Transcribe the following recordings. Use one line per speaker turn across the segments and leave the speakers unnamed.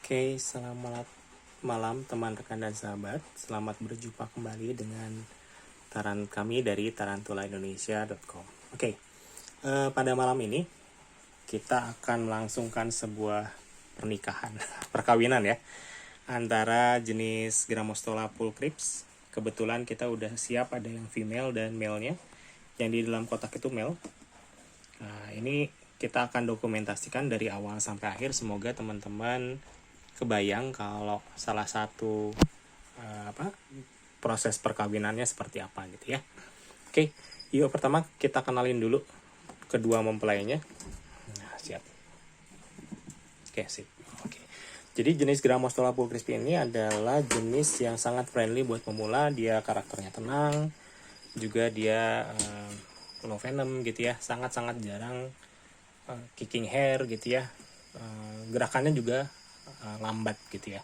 Selamat malam teman rekan dan sahabat. Selamat berjumpa kembali dengan kami dari tarantulaindonesia.com. Pada malam ini kita akan melangsungkan sebuah pernikahan, perkawinan ya, antara jenis Grammostola pulchrips. Kebetulan kita udah siap, ada yang female dan male-nya. Yang di dalam kotak itu male. Nah, ini kita akan dokumentasikan dari awal sampai akhir. Semoga teman-teman kebayang kalau salah satu proses perkawinannya seperti apa gitu ya. Yuk pertama kita kenalin dulu kedua mempelainya. Nah, siap. Sip. Jadi jenis Grammostola pulchrips ini adalah jenis yang sangat friendly buat pemula. Dia karakternya tenang, juga dia low venom gitu ya, sangat-sangat jarang kicking hair gitu ya. Gerakannya juga lambat gitu ya.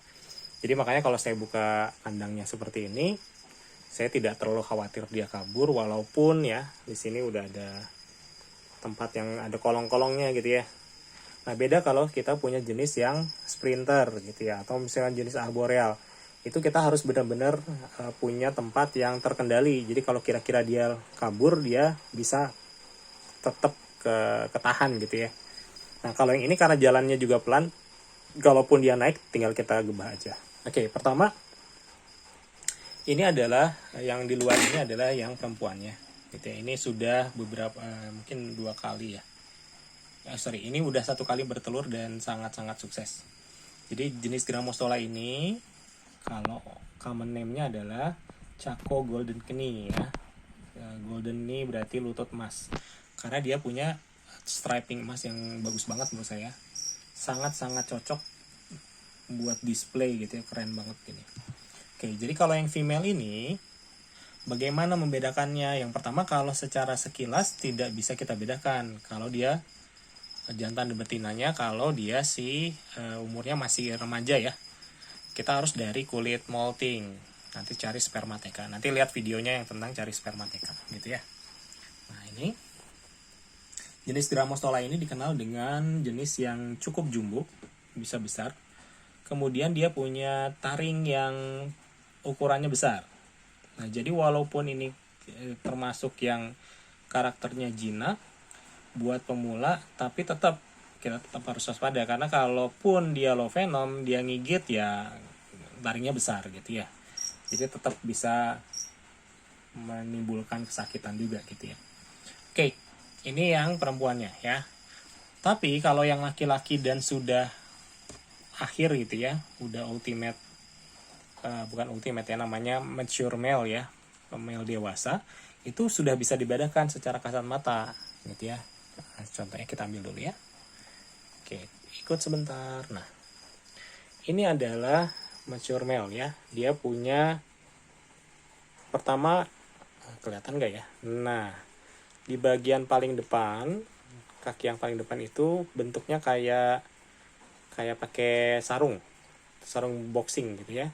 Jadi makanya kalau saya buka kandangnya seperti ini, saya tidak terlalu khawatir dia kabur, walaupun ya di sini udah ada tempat yang ada kolong-kolongnya gitu ya. Nah, beda kalau kita punya jenis yang sprinter gitu ya, atau misalnya jenis arboreal. Itu kita harus benar-benar punya tempat yang terkendali. Jadi kalau kira-kira dia kabur, dia bisa tetap ketahan gitu ya. Nah, kalau yang ini karena jalannya juga pelan, kalaupun dia naik tinggal kita gebah aja. Pertama ini adalah yang di luar, ini adalah yang perempuannya gitu ya. Ini sudah beberapa mungkin 2 kali ya. Ini udah 1 kali bertelur dan sangat-sangat sukses. Jadi jenis Grammostola ini kalau common name-nya adalah Chaco Golden Knee ya. Golden Knee berarti lutut emas. Karena dia punya striping emas yang bagus banget menurut saya. Sangat-sangat cocok buat display gitu ya, keren banget ini. Jadi kalau yang female ini bagaimana membedakannya? Yang pertama, kalau secara sekilas tidak bisa kita bedakan kalau dia jantan dan betinanya. Kalau dia umurnya masih remaja ya, kita harus dari kulit molting, nanti cari spermateka. Nanti lihat videonya yang tentang cari spermateka gitu ya. Nah, ini jenis Grammostola ini dikenal dengan jenis yang cukup jumbo, bisa besar. Kemudian dia punya taring yang ukurannya besar. Nah, jadi walaupun ini termasuk yang karakternya jinak buat pemula, tapi kita tetap harus waspada, karena kalaupun dia low venom, dia ngigit ya taringnya besar gitu ya. Jadi tetap bisa menimbulkan kesakitan juga gitu ya. Ini yang perempuannya ya. Tapi kalau yang laki-laki dan sudah akhir gitu ya, udah ultimate, bukan ultimate ya, namanya mature male ya, male dewasa, itu sudah bisa dibedakan secara kasat mata gitu ya. Nah, contohnya kita ambil dulu ya. Ikut sebentar. Nah, ini adalah mature male ya. Dia punya, pertama kelihatan nggak ya? Nah, di bagian paling depan, kaki yang paling depan itu bentuknya kayak pakai sarung boxing gitu ya.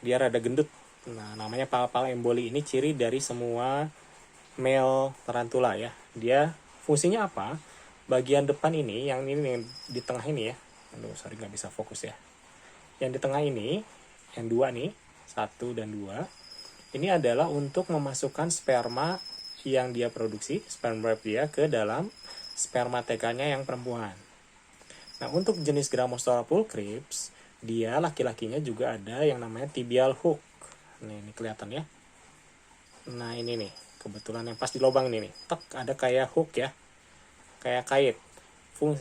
Dia rada gendut. Nah, namanya pal emboli. Ini ciri dari semua male tarantula ya. Dia fungsinya apa? Bagian depan ini, yang di tengah ini ya. Nggak bisa fokus ya. Yang di tengah ini, yang 2 nih, 1 dan 2. Ini adalah untuk memasukkan sperma yang dia produksi, sperm wrap dia, ke dalam spermatekanya yang perempuan. Nah, untuk jenis Grammostola pulchrips, dia laki-lakinya juga ada yang namanya tibial hook. Ini kelihatan ya. Nah, ini nih, kebetulan yang pas di lubang ini nih, ada kayak hook ya, kayak kait.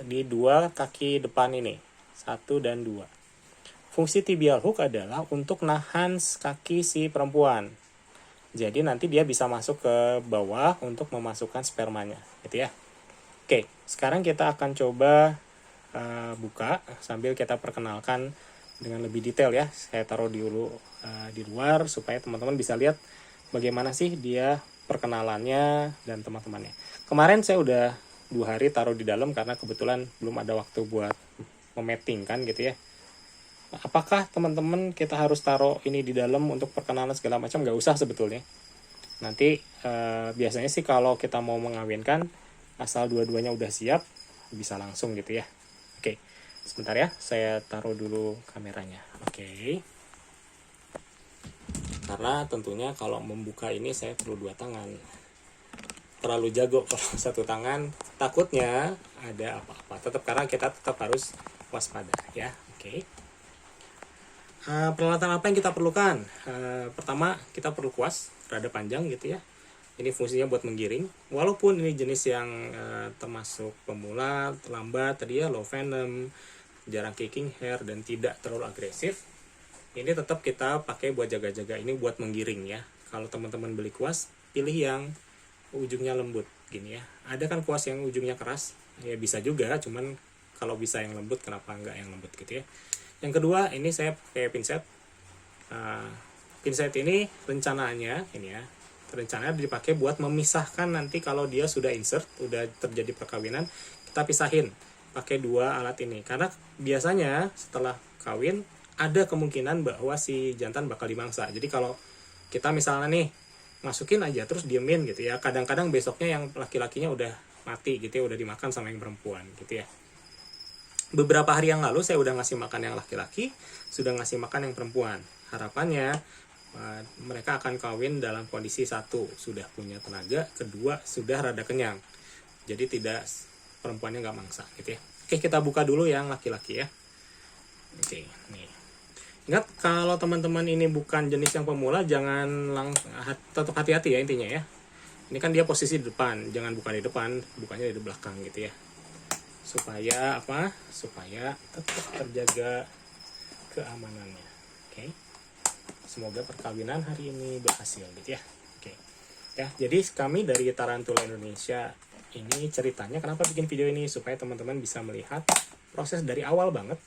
Di 2 kaki depan ini, 1 dan 2. Fungsi tibial hook adalah untuk nahan kaki si perempuan. Jadi nanti dia bisa masuk ke bawah untuk memasukkan spermanya, gitu ya. Sekarang kita akan coba buka sambil kita perkenalkan dengan lebih detail ya. Saya taruh dulu di luar supaya teman-teman bisa lihat bagaimana sih dia perkenalannya dan teman-temannya. Kemarin saya udah 2 hari taruh di dalam karena kebetulan belum ada waktu buat memating kan gitu ya. Apakah teman-teman kita harus taruh ini di dalam untuk perkenalan segala macam? Nggak usah sebetulnya. Nanti biasanya sih kalau kita mau mengawinkan, asal dua-duanya udah siap, bisa langsung gitu ya. Sebentar ya, saya taruh dulu kameranya. Oke. Karena tentunya kalau membuka ini saya perlu 2 tangan. Terlalu jago kalau satu tangan, takutnya ada apa-apa. Karena kita tetap harus waspada ya. Oke. Peralatan apa yang kita perlukan? Pertama, kita perlu kuas rada panjang gitu ya. Ini fungsinya buat menggiring. Walaupun ini jenis yang termasuk pemula, terlambat tadi ya, low venom, jarang kicking hair, dan tidak terlalu agresif, ini tetap kita pakai buat jaga-jaga, ini buat menggiring ya. Kalau teman-teman beli kuas, pilih yang ujungnya lembut gini ya. Ada kan kuas yang ujungnya keras, ya bisa juga, cuman kalau bisa yang lembut, kenapa enggak yang lembut gitu ya. Yang kedua, ini saya pakai pinset. Pinset ini rencananya ini ya, rencananya dipakai buat memisahkan nanti kalau dia sudah insert, udah terjadi perkawinan, kita pisahin pakai 2 alat ini. Karena biasanya setelah kawin ada kemungkinan bahwa si jantan bakal dimangsa. Jadi kalau kita misalnya nih masukin aja terus diemin gitu ya, kadang-kadang besoknya yang laki-lakinya udah mati gitu ya, udah dimakan sama yang perempuan gitu ya. Beberapa hari yang lalu saya udah ngasih makan yang laki-laki, sudah ngasih makan yang perempuan. Harapannya mereka akan kawin dalam kondisi 1 sudah punya tenaga, 2 sudah rada kenyang, jadi tidak, perempuannya nggak mangsa gitu ya. Oke, kita buka dulu yang laki-laki ya. Oke, nih. Ingat, kalau teman-teman ini bukan jenis yang pemula, jangan tetap hati-hati ya intinya ya. Ini kan dia posisi di depan, jangan buka di depan, bukanya di belakang gitu ya. Supaya apa? Supaya tetap terjaga keamanannya. Oke. Semoga perkawinan hari ini berhasil gitu ya. Oke. Ya, jadi kami dari Tarantula Indonesia ini ceritanya kenapa bikin video ini, supaya teman-teman bisa melihat proses dari awal banget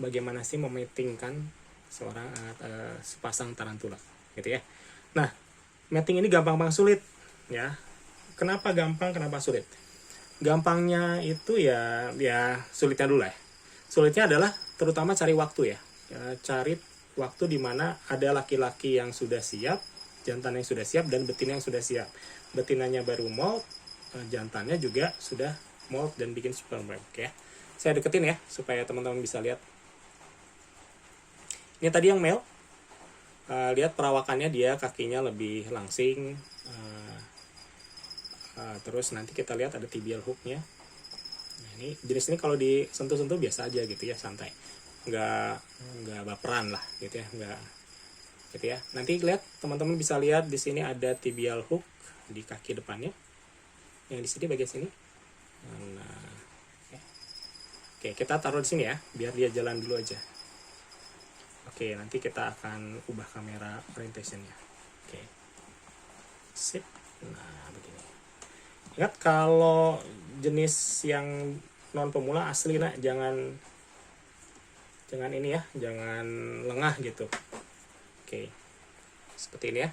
bagaimana sih mematingkan seorang sepasang tarantula gitu ya. Nah, mating ini gampang banget sulit ya. Kenapa gampang, kenapa sulit? Gampangnya itu ya sulitnya dulu ya. Sulitnya adalah terutama cari waktu ya. Cari waktu di mana ada laki-laki yang sudah siap, jantan yang sudah siap, dan betina yang sudah siap. Betinanya baru molt, jantannya juga sudah molt dan bikin sperm bank ya. Saya deketin ya supaya teman-teman bisa lihat. Ini tadi yang male. Lihat perawakannya, dia kakinya lebih langsing. Terus nanti kita lihat ada tibial hooknya. Nah, ini jenis ini kalau disentuh-sentuh biasa aja gitu ya, santai. Nggak baperan lah gitu ya, nggak gitu ya. Nanti lihat, teman-teman bisa lihat di sini ada tibial hook di kaki depannya. Yang di sini bagian sini. Nah, ya. Oke, kita taruh di sini ya, biar dia jalan dulu aja. Oke, nanti kita akan ubah kamera orientationnya. Oke, sip. Nah, begini. Ingat, kalau jenis yang non pemula asli, nah jangan ini ya, jangan lengah gitu. Oke, seperti ini ya.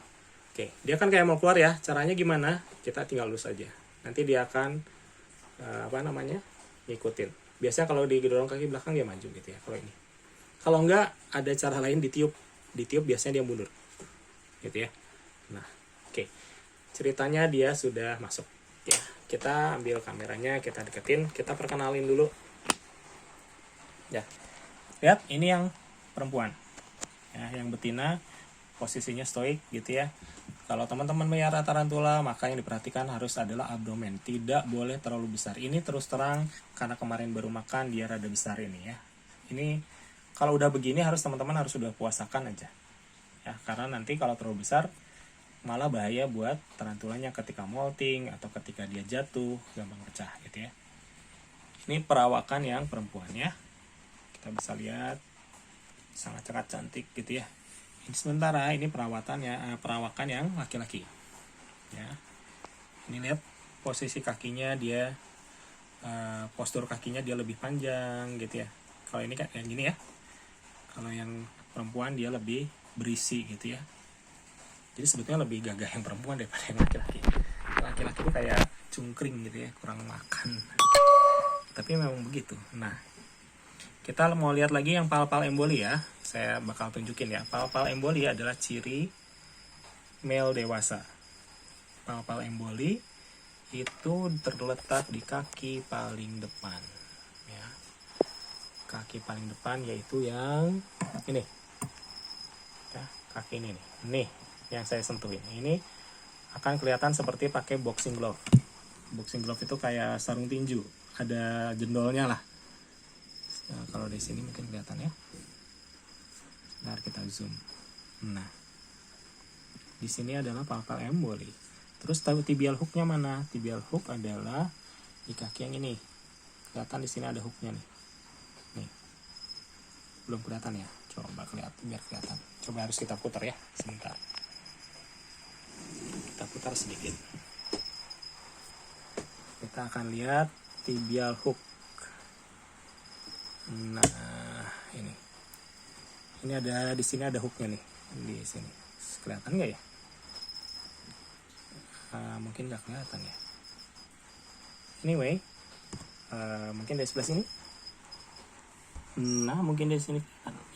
Oke, dia kan kayak mau keluar ya. Caranya gimana? Kita tinggal lurus aja. Nanti dia akan ngikutin. Biasanya kalau didorong kaki belakang dia maju gitu ya. Kalau ini. Kalau enggak, ada cara lain, ditiup biasanya dia mundur gitu ya. Nah, oke. Ceritanya dia sudah masuk ya. Kita ambil kameranya, kita deketin, kita perkenalin dulu ya. Lihat, ini yang perempuan ya, yang betina posisinya stoik gitu ya. Kalau teman-teman melihara tarantula, maka yang diperhatikan harus adalah abdomen, tidak boleh terlalu besar. Ini terus terang karena kemarin baru makan, dia rada besar ini ya. Ini kalau udah begini teman-teman harus sudah puasakan aja ya, karena nanti kalau terlalu besar malah bahaya buat tarantulanya ketika molting atau ketika dia jatuh gampang pecah gitu ya. Ini perawakan yang perempuan ya, kita bisa lihat sangat cantik gitu ya. Ini sementara ini perawakan yang laki-laki ya. Ini lihat posisi kakinya, dia postur kakinya dia lebih panjang gitu ya. Kalau ini kan yang gini ya. Kalau yang perempuan dia lebih berisi gitu ya. Jadi sebetulnya lebih gagah yang perempuan daripada yang laki-laki. Laki-laki itu kayak cungkring gitu ya, kurang makan. Tapi memang begitu. Nah, kita mau lihat lagi yang palpal emboli ya. Saya bakal tunjukin ya. Palpal emboli adalah ciri male dewasa. Palpal emboli itu terletak di kaki paling depan ya. kaki paling depan, yaitu yang ini ya, kaki ini nih yang saya sentuhin. Ini akan kelihatan seperti pakai boxing glove. Boxing glove itu kayak sarung tinju, ada jendolnya lah. Nah, kalau di sini mungkin kelihatan ya. Bentar kita zoom. Nah, di sini adalah palpal emboli. Terus tahu tibial hooknya mana? Tibial hook adalah di kaki yang ini. Kelihatan di sini ada hooknya nih. Nih, belum kelihatan ya? Coba kelihatan, biar kelihatan. Coba harus kita putar ya, sebentar. Kita putar sedikit. Kita akan lihat tibial hook. Nah, ini ada di sini ada hooknya nih, di sini. Kelihatan nggak ya? Mungkin nggak kelihatan ya. Anyway, mungkin dari sebelah sini. Nah, mungkin dari sini.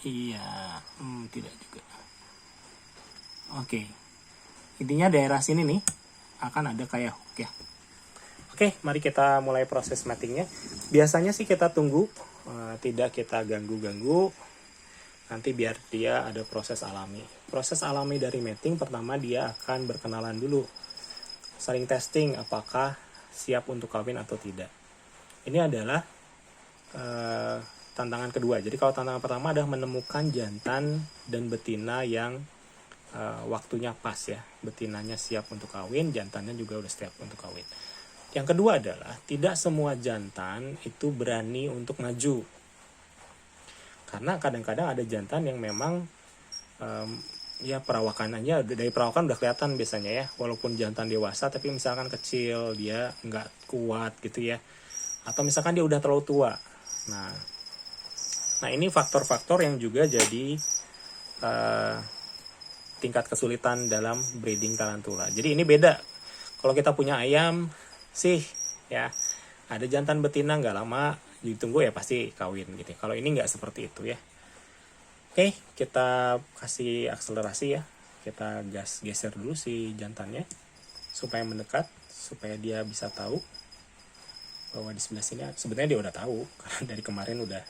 Iya, tidak juga. Oke. Intinya daerah sini nih akan ada kayak hook ya. Oke, mari kita mulai proses matingnya. Biasanya sih kita tunggu, tidak kita ganggu-ganggu. Nanti biar dia ada proses alami. Proses alami dari mating, pertama dia akan berkenalan dulu. Saling testing apakah siap untuk kawin atau tidak. Ini adalah tantangan kedua. Jadi kalau tantangan pertama adalah menemukan jantan dan betina yang waktunya pas ya. Betinanya siap untuk kawin, jantannya juga udah siap untuk kawin. Yang kedua adalah tidak semua jantan itu berani untuk maju. Karena kadang-kadang ada jantan yang memang ya perawakannya dari perawakan udah kelihatan biasanya ya. Walaupun jantan dewasa tapi misalkan kecil, dia nggak kuat gitu ya. Atau misalkan dia udah terlalu tua. Nah ini faktor-faktor yang juga jadi tingkat kesulitan dalam breeding tarantula. Jadi ini beda. Kalau kita punya ayam sih ya ada jantan betina nggak lama ditunggu ya pasti kawin gitu. Kalau ini nggak seperti itu ya. Oke, kita kasih akselerasi ya. Kita geser dulu si jantannya supaya mendekat, supaya dia bisa tahu bahwa di sebelah sini sebenarnya dia udah tahu karena dari kemarin udah.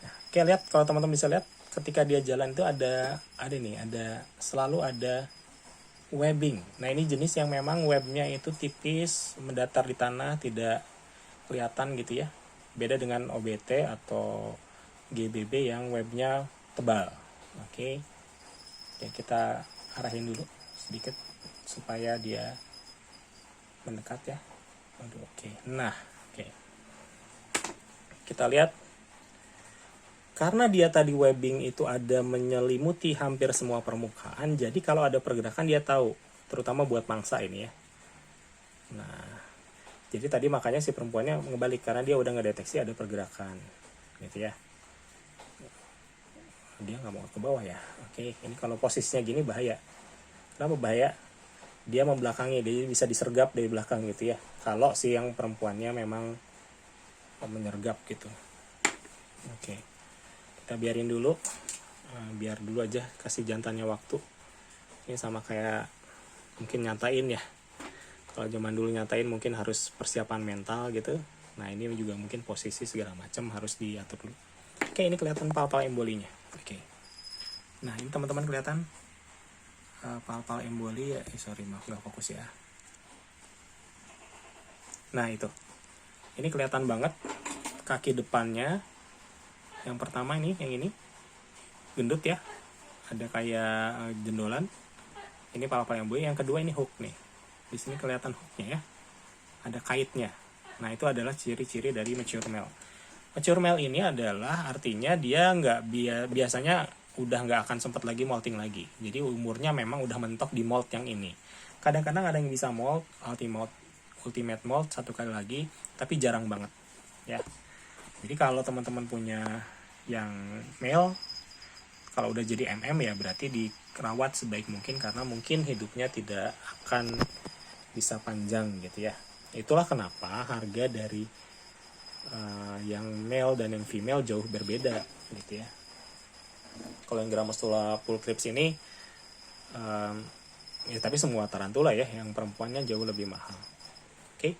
Nah, oke, lihat kalau teman-teman bisa lihat ketika dia jalan itu selalu ada webbing. Nah ini jenis yang memang webnya itu tipis, mendatar di tanah, tidak kelihatan gitu ya. Beda dengan OBT atau GBB yang webnya tebal. Oke, kita arahin dulu sedikit supaya dia mendekat ya. Oke. Nah, oke. Kita lihat karena dia tadi webbing itu ada menyelimuti hampir semua permukaan, jadi kalau ada pergerakan dia tahu, terutama buat mangsa ini ya. Nah, jadi tadi makanya si perempuannya ngebalik karena dia udah ngedeteksi ada pergerakan, gitu ya. Dia nggak mau ke bawah ya. Oke, ini kalau posisinya gini bahaya. Kenapa bahaya? Dia membelakangi, dia bisa disergap dari belakang gitu ya. Kalau si yang perempuannya memang menyergap gitu. Oke. Kita biarin dulu, biar dulu aja kasih jantannya waktu. Ini sama kayak mungkin nyatain ya. Kalau zaman dulu nyatain mungkin harus persiapan mental gitu. Nah ini juga mungkin posisi segala macam harus diatur dulu. Oke, ini kelihatan palpal embolinya. Oke. Nah ini teman-teman kelihatan palpal emboli ya. Maaf nggak fokus ya. Nah itu. Ini kelihatan banget kaki depannya. Yang pertama ini, yang ini gendut ya, ada kayak jendolan. Ini palpal emboli. Yang kedua ini hook nih. Di sini kelihatan hooknya ya, ada kaitnya. Nah itu adalah ciri-ciri dari mature male. Mature male ini adalah artinya dia nggak biasanya udah nggak akan sempat lagi molting lagi. Jadi umurnya memang udah mentok di molt yang ini. Kadang-kadang ada yang bisa molt, ultimate molt satu kali lagi, tapi jarang banget ya. Jadi kalau teman-teman punya yang male, kalau udah jadi MM ya berarti dirawat sebaik mungkin karena mungkin hidupnya tidak akan bisa panjang gitu ya. Itulah kenapa harga dari yang male dan yang female jauh berbeda gitu ya. Kalau yang Grammostola pulchrips ini ya tapi semua tarantula ya, yang perempuannya jauh lebih mahal. Oke.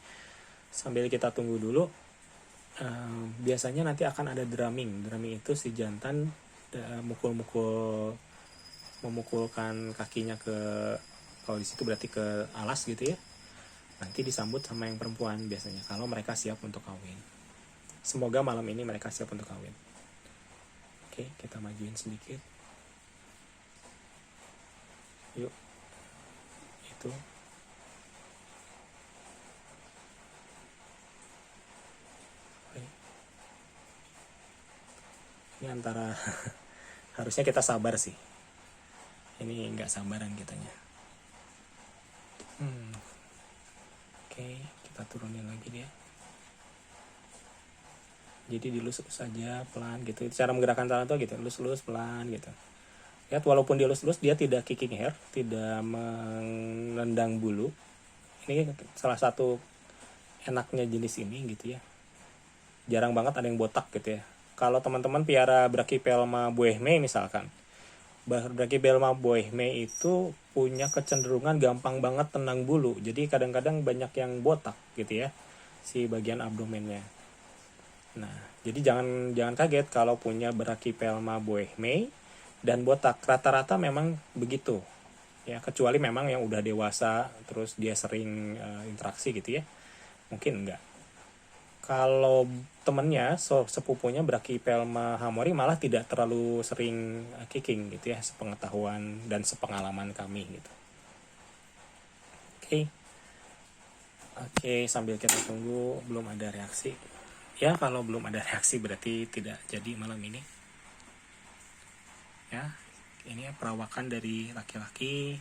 Sambil kita tunggu dulu. biasanya nanti akan ada drumming. Drumming itu si jantan memukulkan kakinya ke, kalau di situ berarti ke alas gitu ya. Nanti disambut sama yang perempuan biasanya kalau mereka siap untuk kawin. Semoga malam ini mereka siap untuk kawin. Oke, kita majuin sedikit. Yuk. Itu. Oke. Ini antara harusnya kita sabar sih. Ini nggak sabaran kitanya. Oke, kita turunin lagi dia. Jadi dilus-lus aja pelan gitu. Cara menggerakkan tangan tuh gitu, lus-lus pelan gitu. Lihat, walaupun dia lus-lus, dia tidak kicking hair, tidak menendang bulu. Ini salah satu enaknya jenis ini gitu ya. Jarang banget ada yang botak gitu ya. Kalau teman-teman piara Brachypelma boehmei misalkan, Brachypelma boehmei itu punya kecenderungan gampang banget tendang bulu. Jadi kadang-kadang banyak yang botak gitu ya, si bagian abdomennya. Nah, jadi jangan kaget kalau punya Brachypelma boehmei dan botak. Rata-rata memang begitu. Ya, kecuali memang yang udah dewasa terus dia sering interaksi gitu ya. Mungkin enggak. Kalau temennya, sepupunya Brachypelma hamori malah tidak terlalu sering kicking gitu ya, sepengetahuan dan sepengalaman kami gitu. Oke, sambil kita tunggu belum ada reaksi. Ya, kalau belum ada reaksi berarti tidak jadi malam ini. Ya, ini perawakan dari laki-laki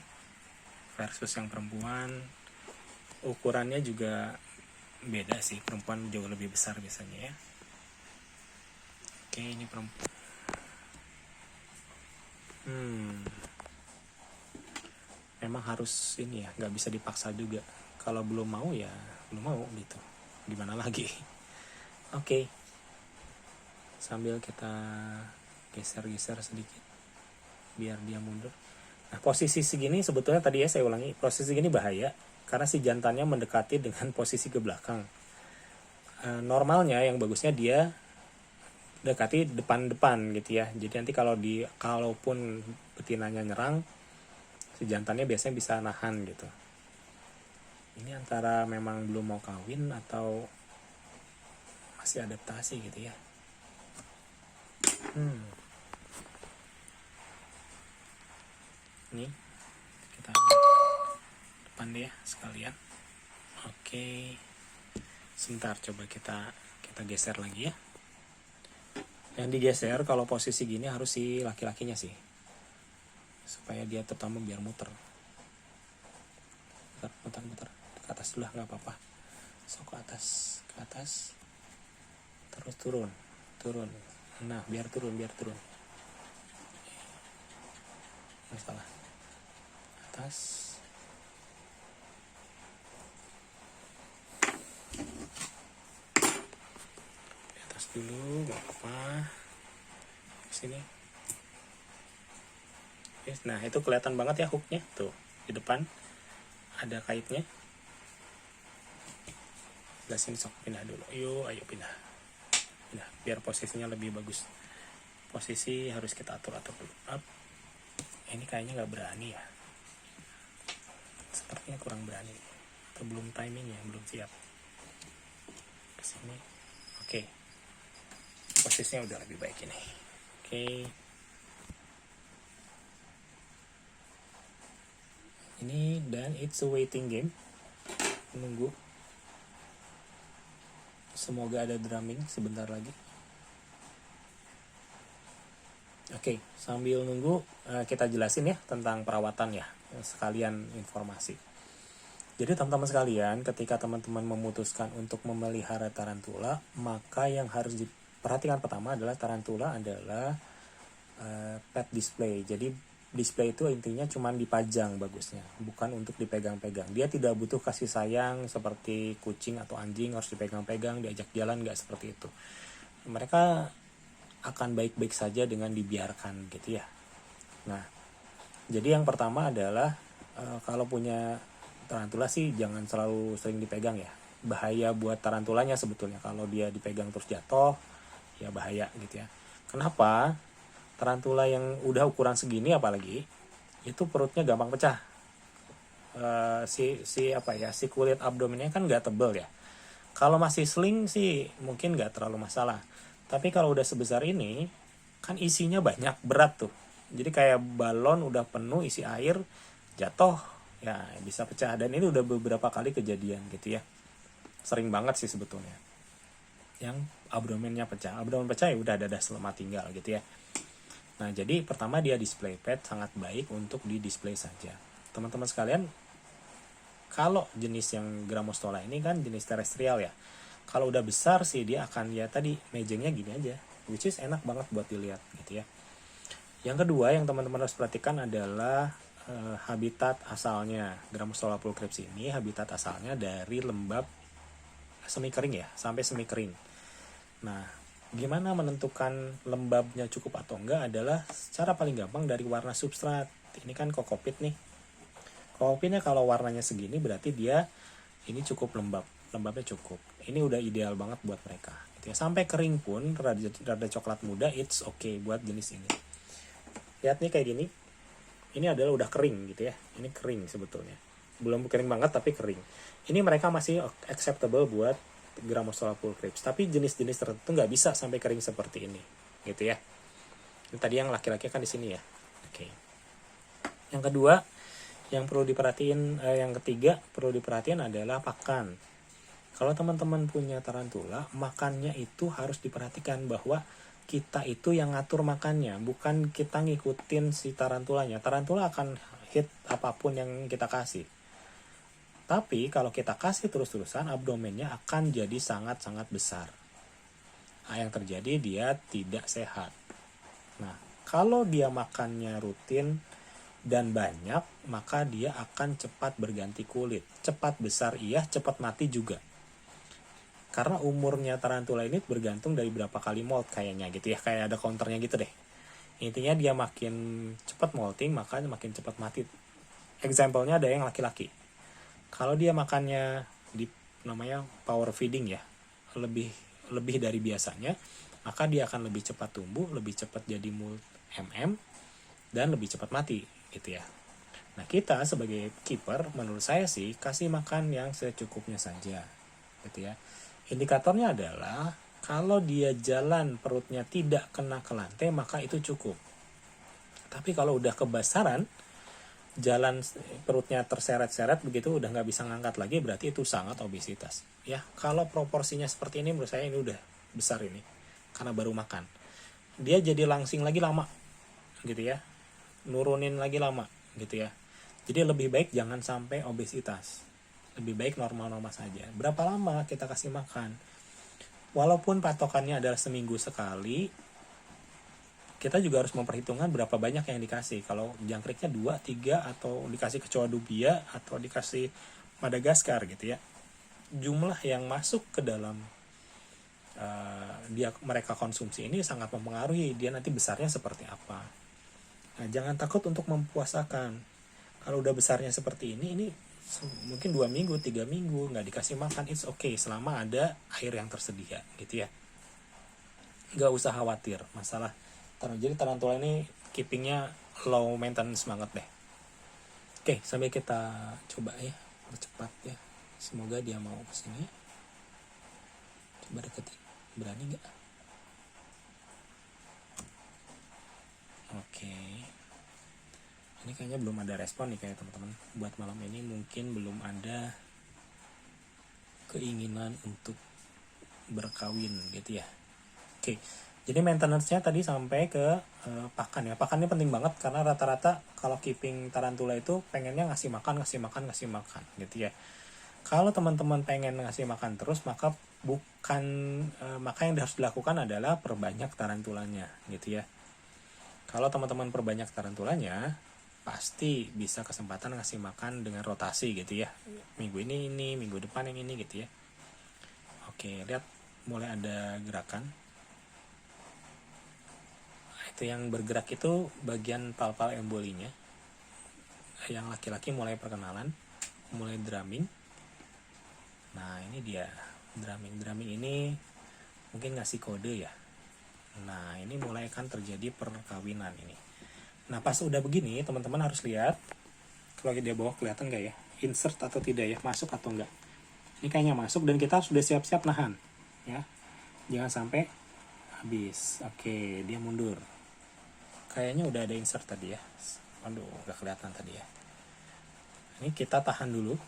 versus yang perempuan. Ukurannya juga beda sih, perempuan jauh lebih besar biasanya ya. Oke, ini perempuan. Memang harus ini ya, nggak bisa dipaksa juga. Kalau belum mau ya belum mau gitu, gimana lagi. Oke, sambil kita geser-geser sedikit biar dia mundur. Nah, posisi segini sebetulnya tadi ya saya ulangi, posisi segini bahaya karena si jantannya mendekati dengan posisi ke belakang. Normalnya yang bagusnya dia dekati depan-depan gitu ya. Jadi nanti kalaupun betinanya nyerang, si jantannya biasanya bisa nahan gitu. Ini antara memang belum mau kawin atau masih adaptasi gitu ya. Ini kita depan dia sekalian. Oke, sebentar coba kita geser lagi ya. Yang digeser kalau posisi gini harus si laki-lakinya sih, supaya dia terutama biar muter ke atas dulu lah, nggak apa-apa. So ke atas terus turun. Nah, biar turun masalah atas. Di atas dulu, nggak apa-apa. Sini. Nah, itu kelihatan banget ya hooknya tuh di depan ada kaitnya. Nah, sini sok pindah dulu. Ayo pindah biar posisinya lebih bagus. Posisi harus kita atur dulu. Up. Ini kayaknya nggak berani ya, sepertinya kurang berani atau belum timingnya, belum siap. Kesini. Oke. Posisinya udah lebih baik ini. Oke. Ini dan it's a waiting game, menunggu. Semoga ada drumming sebentar lagi. Oke, sambil nunggu kita jelasin ya tentang perawatan ya, sekalian informasi. Jadi teman-teman sekalian, ketika teman-teman memutuskan untuk memelihara tarantula, maka yang harus diperhatikan pertama adalah tarantula adalah pet display. Jadi display itu intinya cuma dipajang bagusnya, bukan untuk dipegang-pegang. Dia tidak butuh kasih sayang seperti kucing atau anjing harus dipegang-pegang, diajak jalan, nggak seperti itu. Mereka akan baik-baik saja dengan dibiarkan gitu ya. Nah, jadi yang pertama adalah kalau punya tarantula sih jangan selalu sering dipegang ya. bahaya buat tarantulanya sebetulnya. Kalau dia dipegang terus jatuh, ya bahaya gitu ya. Kenapa? Tarantula yang udah ukuran segini apalagi itu perutnya gampang pecah. Si kulit abdomennya kan nggak tebel ya. Kalau masih sling sih mungkin nggak terlalu masalah. Tapi kalau udah sebesar ini kan isinya banyak, berat tuh. Jadi kayak balon udah penuh isi air, jatuh ya bisa pecah. Dan ini udah beberapa kali kejadian gitu ya. Sering banget sih sebetulnya. Yang abdomennya pecah. Abdomen pecah ya udah ada selamat tinggal gitu ya. Nah, jadi pertama dia display pet sangat baik untuk di display saja. Teman-teman sekalian, kalau jenis yang Grammostola ini kan jenis terestrial ya. Kalau udah besar sih dia akan ya tadi mejengnya gini aja, which is enak banget buat dilihat gitu ya. Yang kedua yang teman-teman harus perhatikan adalah habitat asalnya. Grammostola pulchrips ini habitat asalnya dari lembab semi kering ya, sampai semi kering. Nah, gimana menentukan lembabnya cukup atau enggak adalah secara paling gampang dari warna substrat. Ini kan kokopit nih. Kokopitnya kalau warnanya segini berarti dia ini cukup lembab. Lembabnya cukup. Ini udah ideal banget buat mereka. Gitu ya. Sampai kering pun rada coklat muda it's okay buat jenis ini. Lihat nih kayak gini. Ini adalah udah kering gitu ya. Ini kering sebetulnya. Belum kering banget tapi kering. Ini mereka masih acceptable buat Grammostola pulchrips. Tapi jenis-jenis tertentu nggak bisa sampai kering seperti ini, gitu ya. Ini tadi yang laki-laki kan di sini ya. Oke. Yang kedua, yang perlu diperhatiin, yang ketiga perlu diperhatiin adalah pakan. Kalau teman-teman punya tarantula, makannya itu harus diperhatikan bahwa kita itu yang ngatur makannya, bukan kita ngikutin si tarantulanya. Tarantula akan hit apapun yang kita kasih. Tapi kalau kita kasih terus-terusan, abdomennya akan jadi sangat-sangat besar. Nah, yang terjadi dia tidak sehat. Nah, kalau dia makannya rutin dan banyak, maka dia akan cepat berganti kulit. Cepat besar iya, cepat mati juga. Karena umurnya tarantula ini bergantung dari berapa kali molt kayaknya gitu ya. Kayak ada counternya gitu deh. Intinya dia makin cepat molting, maka makin cepat mati. Example-nya ada yang laki-laki. Kalau dia makannya di namanya power feeding ya, lebih dari biasanya, maka dia akan lebih cepat tumbuh, lebih cepat jadi dan lebih cepat mati gitu ya. Nah, kita sebagai keeper menurut saya sih kasih makan yang secukupnya saja gitu ya. Indikatornya adalah kalau dia jalan perutnya tidak kena ke lantai maka itu cukup. Tapi kalau udah kebesaran, jalan perutnya terseret-seret begitu udah nggak bisa ngangkat lagi, berarti itu sangat obesitas ya. Kalau proporsinya seperti ini menurut saya ini udah besar ini karena baru makan. Dia jadi langsing lagi lama gitu ya, nurunin lagi lama gitu ya. Jadi lebih baik jangan sampai obesitas, lebih baik normal-normal saja. Berapa lama kita kasih makan, walaupun patokannya adalah seminggu sekali, kita juga harus memperhitungkan berapa banyak yang dikasih. Kalau jangkriknya 2, 3, atau dikasih kecoa dubia, atau dikasih Madagaskar gitu ya. Jumlah yang masuk ke dalam mereka konsumsi ini sangat mempengaruhi dia nanti besarnya seperti apa. Nah, jangan takut untuk mempuasakan. Kalau udah besarnya seperti ini mungkin 2 minggu, 3 minggu nggak dikasih makan, it's okay selama ada air yang tersedia gitu ya. Nggak usah khawatir masalah. Jadi tarantula ini keepingnya low maintenance banget deh. Oke, sambil kita coba ya, percepat ya. Semoga dia mau kesini. Coba deketin, berani nggak? Oke. Ini kayaknya belum ada respon nih kayak teman-teman. Buat malam ini mungkin belum ada keinginan untuk berkawin gitu ya. Oke. Jadi maintenance-nya tadi sampai ke pakan ya. Pakan ini penting banget karena rata-rata kalau keeping tarantula itu pengennya ngasih makan gitu ya. Kalau teman-teman pengen ngasih makan terus, maka maka yang harus dilakukan adalah perbanyak tarantulanya gitu ya. Kalau teman-teman perbanyak tarantulanya, pasti bisa kesempatan ngasih makan dengan rotasi gitu ya. Minggu ini, minggu depan yang ini gitu ya. Oke, lihat mulai ada gerakan. Itu yang bergerak itu bagian palpal embolinya. Yang laki-laki mulai perkenalan, mulai drumming. Nah ini dia drumming ini mungkin ngasih kode ya. Nah ini mulai akan terjadi perkawinan ini. Nah pas udah begini teman-teman harus lihat kalau dia bawah kelihatan nggak ya, insert atau tidak ya, masuk atau enggak. Ini kayaknya masuk dan kita sudah siap-siap nahan ya, jangan sampai habis. Oke, dia mundur. Kayaknya udah ada insert tadi ya. Aduh, nggak kelihatan tadi ya. Ini kita tahan dulu.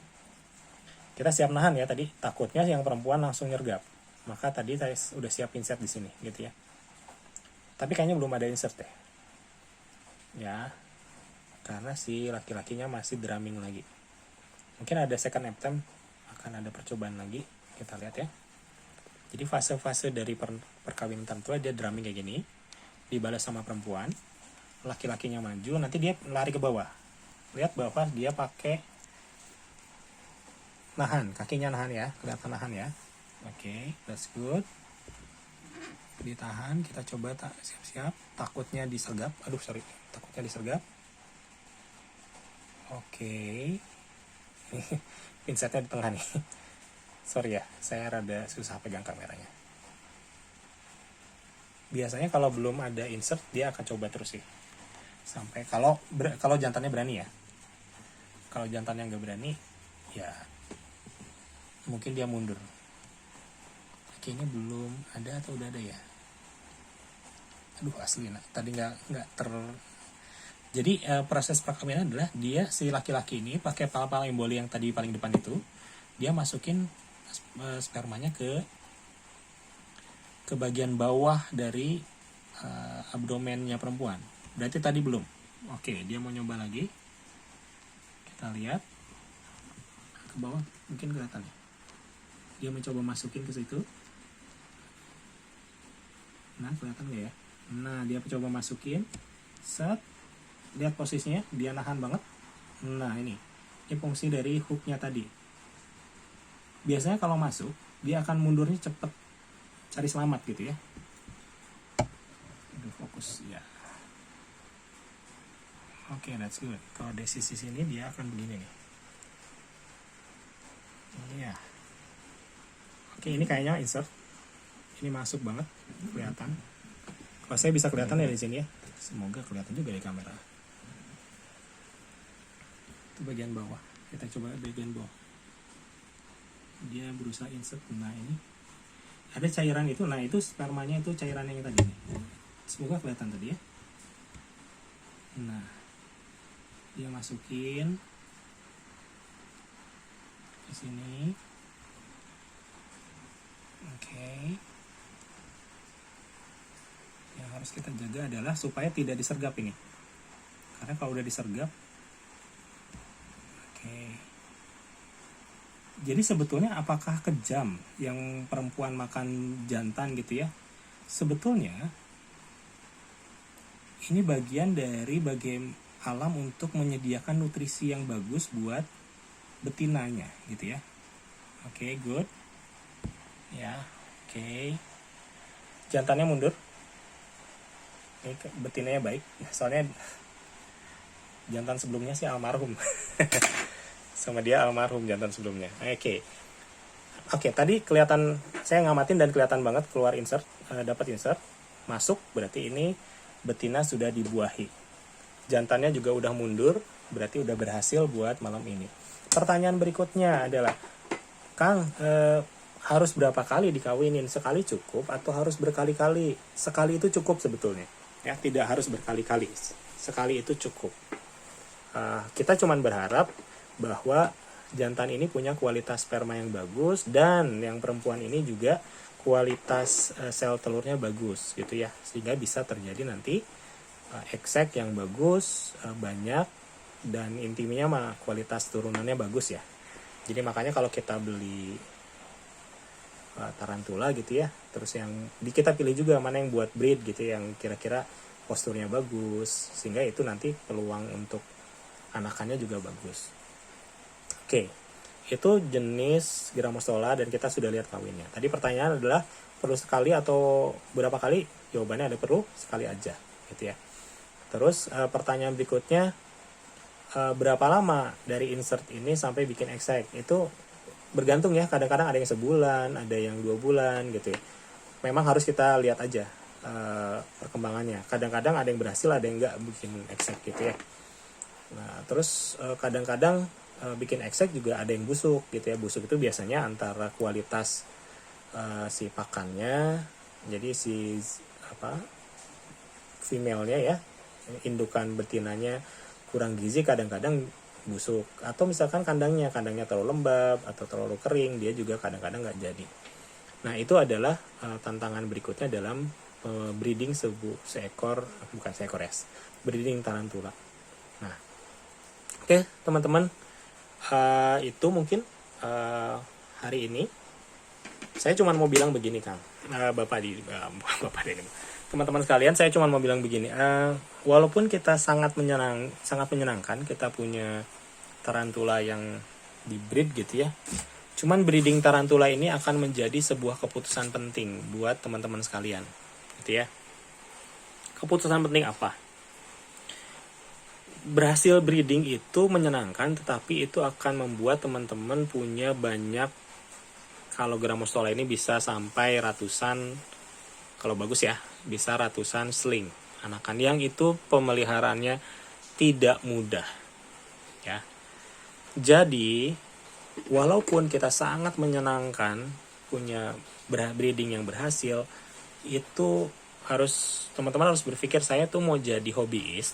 Kita siap nahan ya tadi. Takutnya yang perempuan langsung nyergap. Maka tadi saya udah siap insert di sini, gitu ya. Tapi kayaknya belum ada insert deh. Ya, karena si laki-lakinya masih drumming lagi. Mungkin ada second attempt, akan ada percobaan lagi. Kita lihat ya. Jadi fase-fase dari perkawinan tertentu dia drumming kayak gini, dibalas sama perempuan, laki-lakinya maju, nanti dia lari ke bawah. Lihat bahwa dia pakai nahan, kakinya nahan ya, kelihatan nahan ya. Oke, that's good. Ditahan, kita coba siap-siap. Takutnya disergap, takutnya disergap. Oke, pinsetnya di tengah nih. Sorry ya, saya rada susah pegang kameranya. Biasanya kalau belum ada insert, dia akan coba terus sih. Sampai kalau jantannya berani ya. Kalau jantannya nggak berani, ya mungkin dia mundur. Kayaknya belum ada atau udah ada ya. Aduh asli, tadi nggak Jadi proses perkawinan adalah dia si laki-laki ini pakai pala-pala emboli yang tadi paling depan itu, dia masukin spermanya ke bagian bawah dari abdomennya perempuan. Berarti tadi belum. Oke, dia mau nyoba lagi. Kita lihat ke bawah, mungkin kelihatan ya. Dia mencoba masukin ke situ. Nah, kelihatan nggak ya? Nah, dia coba masukin. Set. Lihat posisinya, dia nahan banget. Nah, ini fungsi dari hooknya tadi. Biasanya kalau masuk, dia akan mundurnya cepet, cari selamat gitu ya. Aduh, fokus ya. Oke, that's good. Kalau dari sisi sini dia akan begini nih. Iya. Oke, ini kayaknya insert. Ini masuk banget, kelihatan. Kalau saya bisa kelihatan ya di sini ya. Semoga kelihatan juga di kamera. Itu bagian bawah. Kita coba bagian bawah. Dia berusaha insert. Nah ini ada cairan itu. Nah itu spermanya, itu cairan yang tadi nih. Semoga kelihatan tadi ya. Nah dia masukin ke sini. Oke. Yang harus kita jaga adalah supaya tidak disergap ini. Karena kalau udah disergap, oke. Jadi sebetulnya apakah kejam yang perempuan makan jantan gitu ya? Sebetulnya ini bagian dari alam untuk menyediakan nutrisi yang bagus buat betinanya gitu ya. Oke, good. Ya, oke. Jantannya mundur. Ini betinanya baik. Soalnya jantan sebelumnya sih almarhum. Sama dia almarhum jantan sebelumnya. Oke, tadi kelihatan, saya ngamatin dan kelihatan banget keluar insert, dapat insert, masuk, berarti ini betina sudah dibuahi. Jantannya juga udah mundur, berarti udah berhasil buat malam ini. Pertanyaan berikutnya adalah, Kang, harus berapa kali dikawinin? Sekali cukup atau harus berkali-kali? Sekali itu cukup sebetulnya. Ya, tidak harus berkali-kali. Sekali itu cukup. Kita cuman berharap bahwa jantan ini punya kualitas sperma yang bagus dan yang perempuan ini juga kualitas sel telurnya bagus gitu ya, sehingga bisa terjadi nanti eksek yang bagus, banyak, dan intinya mah kualitas turunannya bagus ya. Jadi makanya kalau kita beli tarantula gitu ya, terus yang kita pilih juga mana yang buat breed gitu, yang kira-kira posturnya bagus, sehingga itu nanti peluang untuk anakannya juga bagus. Oke, itu jenis Grammostola dan kita sudah lihat kawinnya. Tadi pertanyaan adalah perlu sekali atau berapa kali? Jawabannya ada perlu sekali aja, gitu ya. Terus pertanyaan berikutnya, berapa lama dari insert ini sampai bikin eksek? Itu bergantung ya, kadang-kadang ada yang sebulan, ada yang 2 bulan gitu ya. Memang harus kita lihat aja perkembangannya. Kadang-kadang ada yang berhasil, ada yang enggak bikin exact gitu ya. Nah terus kadang-kadang bikin exact juga ada yang busuk gitu ya. Busuk itu biasanya antara kualitas si pakannya, jadi si female-nya ya, indukan betinanya kurang gizi, kadang-kadang busuk. Atau misalkan kandangnya terlalu lembab atau terlalu kering, dia juga kadang-kadang nggak jadi. Nah itu adalah tantangan berikutnya dalam breeding breeding tarantula. Nah oke, teman-teman, itu mungkin hari ini saya cuma mau bilang begini, Kang. Bapak teman-teman sekalian, saya cuma mau bilang begini. Walaupun kita sangat menyenangkan kita punya tarantula yang dibreed gitu ya. Cuman breeding tarantula ini akan menjadi sebuah keputusan penting buat teman-teman sekalian, gitu ya. Keputusan penting apa? Berhasil breeding itu menyenangkan, tetapi itu akan membuat teman-teman punya banyak, kalau Grammostola ini bisa sampai ratusan, kalau bagus ya, bisa ratusan sling anakan, yang itu pemeliharaannya tidak mudah ya. Jadi walaupun kita sangat menyenangkan punya breeding yang berhasil, itu teman-teman harus berpikir, saya tuh mau jadi hobiis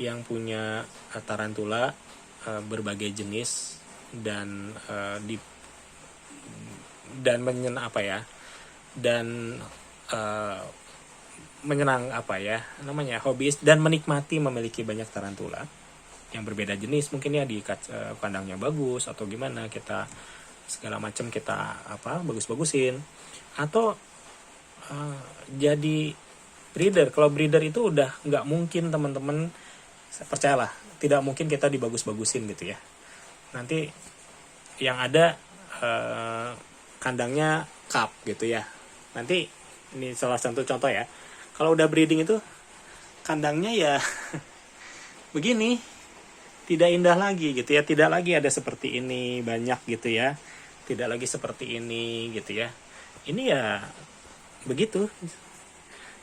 yang punya tarantula berbagai jenis dan hobiis dan menikmati memiliki banyak tarantula yang berbeda jenis, mungkin ya di kandangnya bagus atau gimana, kita segala macam kita bagus-bagusin, atau jadi breeder. Kalau breeder itu udah nggak mungkin, teman-teman percayalah, tidak mungkin kita dibagus-bagusin gitu ya. Nanti yang ada kandangnya cup gitu ya. Nanti ini salah satu contoh ya. Kalau udah breeding itu kandangnya ya begini, tidak indah lagi gitu ya. Tidak lagi ada seperti ini banyak gitu ya. Tidak lagi seperti ini gitu ya. Ini ya begitu.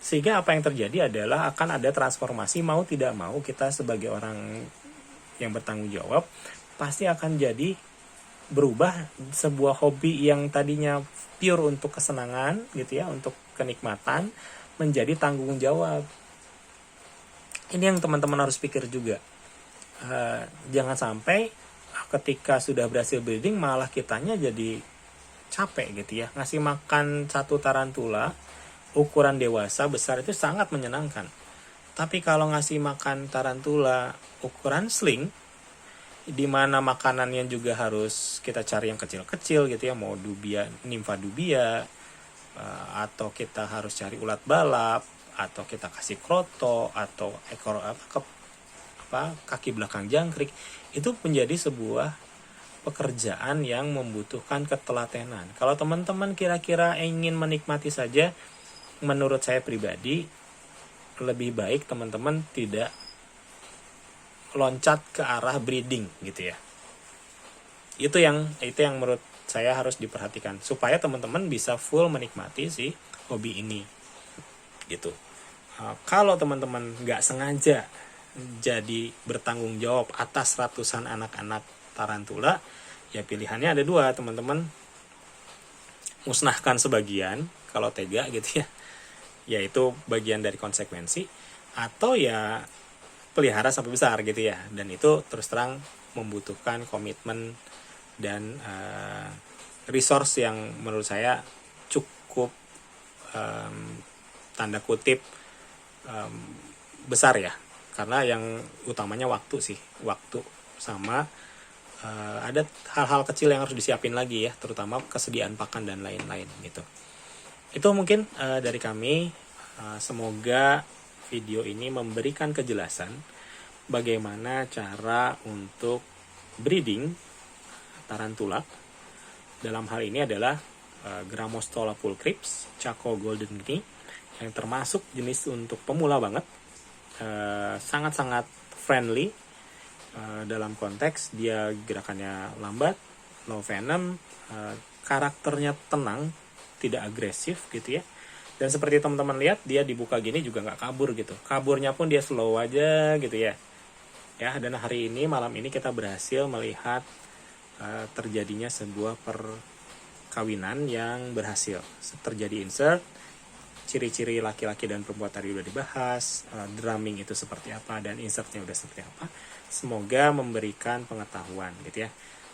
Sehingga apa yang terjadi adalah akan ada transformasi, mau tidak mau kita sebagai orang yang bertanggung jawab pasti akan jadi berubah sebuah hobi yang tadinya pure untuk kesenangan gitu ya, untuk kenikmatan, menjadi tanggung jawab. Ini yang teman-teman harus pikir juga. Jangan sampai ketika sudah berhasil breeding malah kitanya jadi capek gitu ya. Ngasih makan satu tarantula ukuran dewasa besar itu sangat menyenangkan. Tapi kalau ngasih makan tarantula ukuran sling, di mana makanannya juga harus kita cari yang kecil-kecil gitu ya, mau dubia, nimfa dubia, atau kita harus cari ulat balap, atau kita kasih kroto, atau ekor kaki belakang jangkrik, itu menjadi sebuah pekerjaan yang membutuhkan ketelatenan. Kalau teman-teman kira-kira ingin menikmati saja, menurut saya pribadi lebih baik teman-teman tidak loncat ke arah breeding gitu ya. Itu yang menurut saya harus diperhatikan supaya teman-teman bisa full menikmati si hobi ini gitu. Kalau teman-teman nggak sengaja jadi bertanggung jawab atas ratusan anak-anak tarantula, ya pilihannya ada dua, teman-teman. Musnahkan sebagian kalau tega gitu ya, yaitu bagian dari konsekuensi, atau ya pelihara sampai besar gitu ya. Dan itu terus terang membutuhkan komitmen dan resource yang menurut saya cukup tanda kutip besar ya, karena yang utamanya waktu sama ada hal-hal kecil yang harus disiapin lagi ya, terutama kesediaan pakan dan lain-lain gitu. Itu mungkin dari kami. Semoga video ini memberikan kejelasan bagaimana cara untuk breeding tarantula. Dalam hal ini adalah Grammostola pulchrips, Chaco golden guinea, yang termasuk jenis untuk pemula banget, sangat-sangat friendly dalam konteks dia gerakannya lambat, no venom, karakternya tenang, tidak agresif gitu ya. Dan seperti teman-teman lihat, dia dibuka gini juga nggak kabur gitu. Kaburnya pun dia slow aja gitu ya. Ya, dan hari ini, malam ini kita berhasil melihat terjadinya sebuah perkawinan yang berhasil. Terjadi insert, ciri-ciri laki-laki dan perempuan tadi udah dibahas, drumming itu seperti apa, dan insertnya udah seperti apa. Semoga memberikan pengetahuan gitu ya.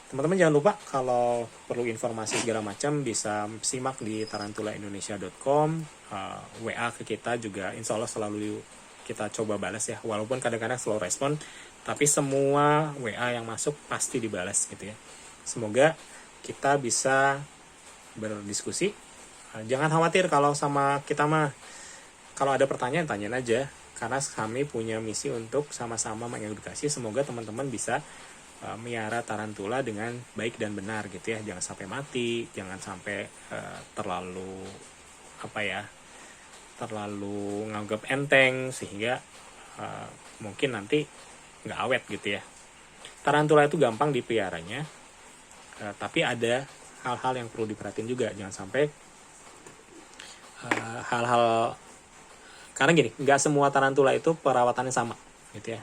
Teman-teman jangan lupa kalau perlu informasi segala macam bisa simak di tarantulaindonesia.com, WA ke kita juga insya Allah selalu kita coba balas ya, walaupun kadang-kadang slow respon, tapi semua WA yang masuk pasti dibalas gitu ya. Semoga kita bisa berdiskusi. Jangan khawatir kalau sama kita mah, kalau ada pertanyaan tanyain aja, karena kami punya misi untuk sama-sama mengedukasi. Semoga teman-teman bisa miara tarantula dengan baik dan benar gitu ya. Jangan sampai mati, jangan sampai terlalu terlalu nganggap enteng sehingga mungkin nanti nggak awet gitu ya. Tarantula itu gampang dipeliharanya, tapi ada hal-hal yang perlu diperhatiin juga. Jangan sampai hal-hal, karena gini, nggak semua tarantula itu perawatannya sama gitu ya.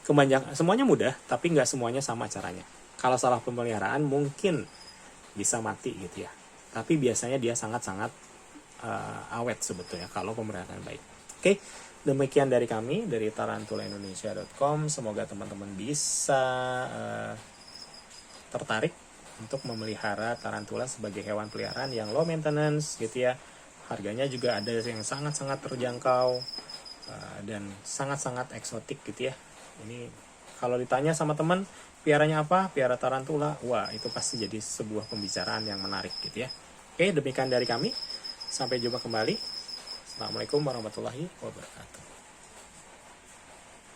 Kebanyakan semuanya mudah, tapi nggak semuanya sama caranya. Kalau salah pemeliharaan mungkin bisa mati gitu ya, tapi biasanya dia sangat-sangat awet sebetulnya kalau pemeliharaan baik. Oke, demikian dari kami dari tarantulaindonesia.com. Semoga teman-teman bisa tertarik untuk memelihara tarantula sebagai hewan peliharaan yang low maintenance gitu ya. Harganya juga ada yang sangat-sangat terjangkau dan sangat-sangat eksotik gitu ya. Ini kalau ditanya sama teman, piaranya apa? Piara tarantula. Wah, itu pasti jadi sebuah pembicaraan yang menarik gitu ya. Oke, demikian dari kami. Sampai jumpa kembali. Assalamualaikum warahmatullahi wabarakatuh.